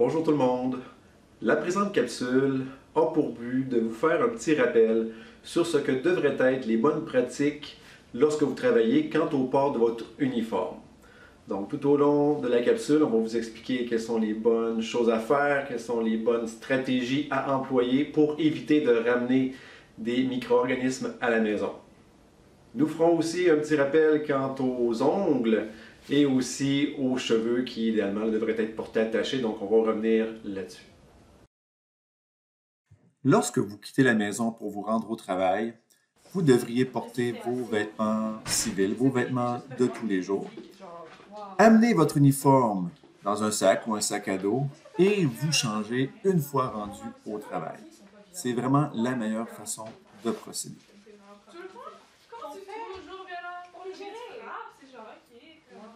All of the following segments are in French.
Bonjour tout le monde. La présente capsule a pour but de vous faire un petit rappel sur ce que devraient être les bonnes pratiques lorsque vous travaillez quant au port de votre uniforme. Donc tout au long de la capsule, on va vous expliquer quelles sont les bonnes choses à faire, quelles sont les bonnes stratégies à employer pour éviter de ramener des micro-organismes à la maison. Nous ferons aussi un petit rappel quant aux ongles et aussi aux cheveux qui, idéalement, devraient être portés attachés. Donc, on va revenir là-dessus. Lorsque vous quittez la maison pour vous rendre au travail, vous devriez porter vos vêtements civils, vos vêtements de tous les jours. Amenez votre uniforme dans un sac ou un sac à dos et vous changez une fois rendu au travail. C'est vraiment la meilleure façon de procéder.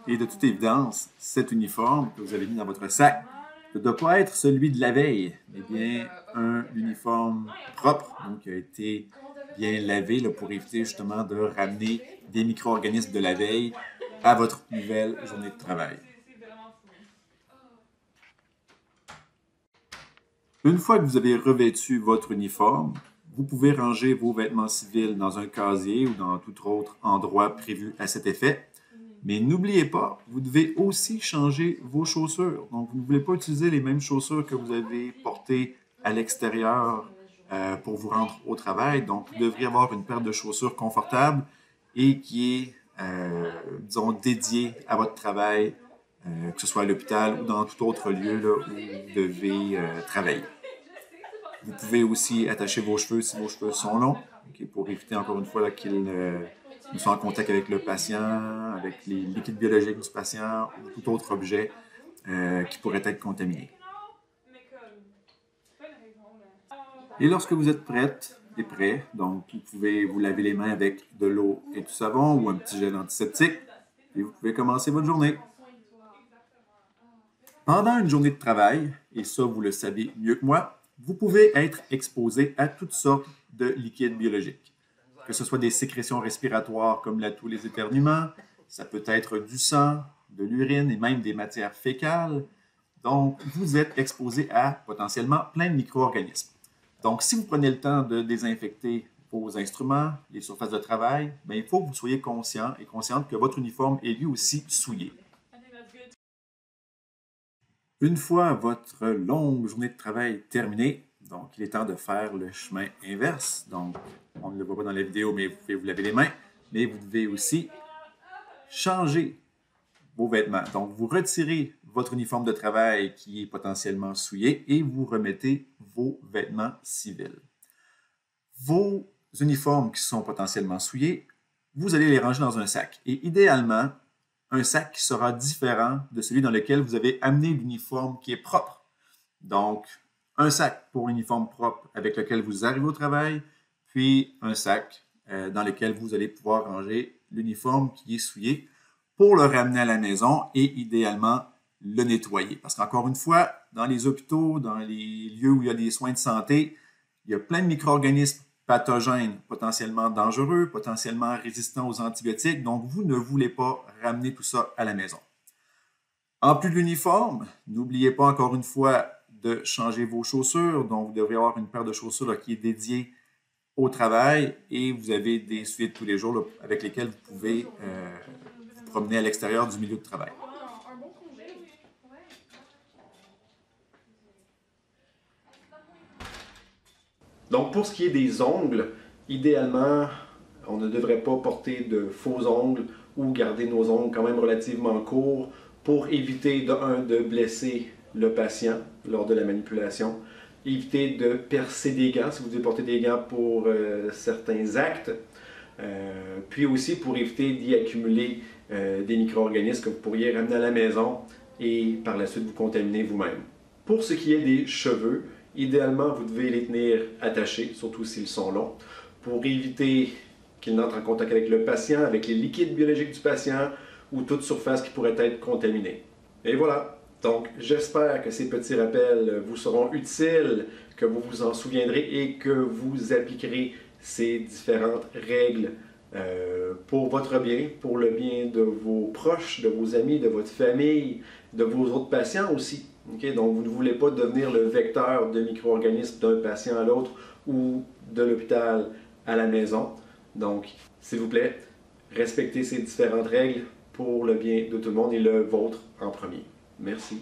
Et de toute évidence, cet uniforme que vous avez mis dans votre sac ne doit pas être celui de la veille, mais bien un uniforme propre, donc qui a été bien lavé là, pour éviter justement de ramener des micro-organismes de la veille à votre nouvelle journée de travail. Une fois que vous avez revêtu votre uniforme, vous pouvez ranger vos vêtements civils dans un casier ou dans tout autre endroit prévu à cet effet. Mais n'oubliez pas, vous devez aussi changer vos chaussures. Donc, vous ne voulez pas utiliser les mêmes chaussures que vous avez portées à l'extérieur pour vous rendre au travail. Donc, vous devriez avoir une paire de chaussures confortable et qui est, disons, dédiée à votre travail, que ce soit à l'hôpital ou dans tout autre lieu là, où vous devez travailler. Vous pouvez aussi attacher vos cheveux si vos cheveux sont longs, pour éviter encore une fois qu'ils nous sont en contact avec le patient, avec les liquides biologiques du patient ou tout autre objet qui pourrait être contaminé. Et lorsque vous êtes prête et prêt, donc vous pouvez vous laver les mains avec de l'eau et du savon ou un petit gel antiseptique et vous pouvez commencer votre journée. Pendant une journée de travail, et ça vous le savez mieux que moi, vous pouvez être exposé à toutes sortes de liquides biologiques. Que ce soit des sécrétions respiratoires comme la toux, les éternuements, ça peut être du sang, de l'urine et même des matières fécales. Donc, vous êtes exposé à potentiellement plein de micro-organismes. Donc, si vous prenez le temps de désinfecter vos instruments, les surfaces de travail, bien, il faut que vous soyez conscient et consciente que votre uniforme est lui aussi souillé. Une fois votre longue journée de travail terminée, donc il est temps de faire le chemin inverse. Donc, on ne le voit pas dans la vidéo, mais vous pouvez vous laver les mains, mais vous devez aussi changer vos vêtements. Donc, vous retirez votre uniforme de travail qui est potentiellement souillé et vous remettez vos vêtements civils. Vos uniformes qui sont potentiellement souillés, vous allez les ranger dans un sac. Et idéalement, un sac qui sera différent de celui dans lequel vous avez amené l'uniforme qui est propre. Donc, un sac pour l'uniforme propre avec lequel vous arrivez au travail, puis un sac dans lequel vous allez pouvoir ranger l'uniforme qui est souillé pour le ramener à la maison et idéalement le nettoyer. Parce qu'encore une fois, dans les hôpitaux, dans les lieux où il y a des soins de santé, il y a plein de micro-organismes pathogènes potentiellement dangereux, potentiellement résistants aux antibiotiques, donc vous ne voulez pas ramener tout ça à la maison. En plus de l'uniforme, n'oubliez pas encore une fois de changer vos chaussures, donc vous devriez avoir une paire de chaussures là, qui est dédiée au travail et vous avez des souliers de tous les jours là, avec lesquels vous pouvez vous promener à l'extérieur du milieu de travail. Donc, pour ce qui est des ongles, idéalement, on ne devrait pas porter de faux ongles ou garder nos ongles quand même relativement courts pour éviter de blesser le patient lors de la manipulation. Éviter de percer des gants si vous devez porter des gants pour certains actes. Puis aussi pour éviter d'y accumuler des micro-organismes que vous pourriez ramener à la maison et par la suite vous contaminer vous-même. Pour ce qui est des cheveux, idéalement, vous devez les tenir attachés, surtout s'ils sont longs, pour éviter qu'ils n'entrent en contact avec le patient, avec les liquides biologiques du patient ou toute surface qui pourrait être contaminée. Et voilà. Donc, j'espère que ces petits rappels vous seront utiles, que vous vous en souviendrez et que vous appliquerez ces différentes règles pour votre bien, pour le bien de vos proches, de vos amis, de votre famille, de vos autres patients aussi. Okay? Donc, vous ne voulez pas devenir le vecteur de micro-organismes d'un patient à l'autre ou de l'hôpital à la maison. Donc, s'il vous plaît, respectez ces différentes règles pour le bien de tout le monde et le vôtre en premier. Merci.